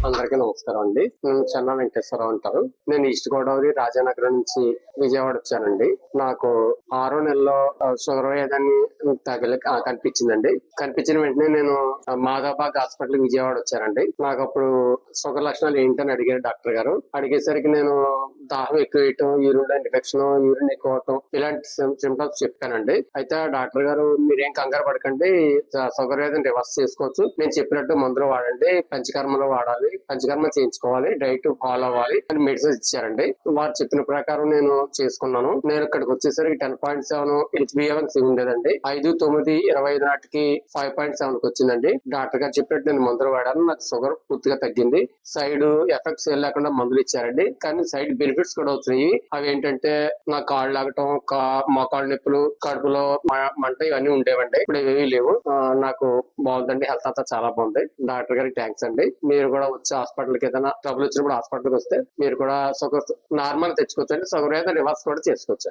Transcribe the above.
అందరికీ నమస్కారం అండి. నేను చెన్నా వెంకటేశ్వరరావు అంటారు. నేను ఈస్ట్ గోదావరి రాజానగరం నుంచి విజయవాడ వచ్చానండి. నాకు 6వ నెలలో షుగర్ వ్యాధి కనిపించిందండి. కనిపించిన వెంటనే నేను మాదాబాగ్ హాస్పిటల్ విజయవాడ వచ్చానండి. నాకు అప్పుడు షుగర్ లక్షణాలు ఏంటని అడిగారు డాక్టర్ గారు. అడిగేసరికి నేను దాహం ఎక్కువ వేయటం, యూరిన్ ఇన్ఫెక్షన్, యూరిన్ ఎక్కువ అవటం ఇలాంటి సింటమ్స్ చెప్పానండి. అయితే ఆ డాక్టర్ గారు మీరేం కంగారు పడకండి, షుగర్ వ్యాధిని రివర్స్ చేసుకోవచ్చు, నేను చెప్పినట్టు మందులు వాడండి, పంచకర్మలు వాడాలి, పంచకర్మ చేయించుకోవాలి, డైట్ ఫాలో అవ్వాలి అని మెడిసిన్స్ ఇచ్చారండి. వారు చెప్పిన ప్రకారం నేను చేసుకున్నాను. నేను ఇక్కడికి వచ్చేసరికి 10.7 HbA1c ఉండేదండి. 5/9/25 నాటికి 5.7 కి వచ్చిందండి. డాక్టర్ గారు చెప్పినట్టు నేను మందులు వాడాను. నాకు షుగర్ పూర్తిగా తగ్గింది. సైడ్ ఎఫెక్ట్స్ ఏం లేకుండా మందులు ఇచ్చారండి. కానీ సైడ్ బెనిఫిట్స్ కూడా వచ్చినాయి. అవి ఏంటంటే నా కాళ్ళు లాగటం, మోకాళ్ళ నొప్పులు, కడుపులో మంట ఇవన్నీ ఉండేవండి. ఇప్పుడు ఇవేమీ లేవు. నాకు బాగుందండి. హెల్త్ అంతా చాలా బాగుంది. డాక్టర్ గారికి థ్యాంక్స్ అండి. మీరు కూడా వచ్చి హాస్పిటల్ కి ఏదైనా ట్రబుల్ వచ్చినప్పుడు హాస్పిటల్కి వస్తే మీరు కూడా షుగర్ నార్మల్ తెచ్చుకోవచ్చండి. షుగర్ అయితే రివర్స్ కూడా చేసుకోవచ్చు.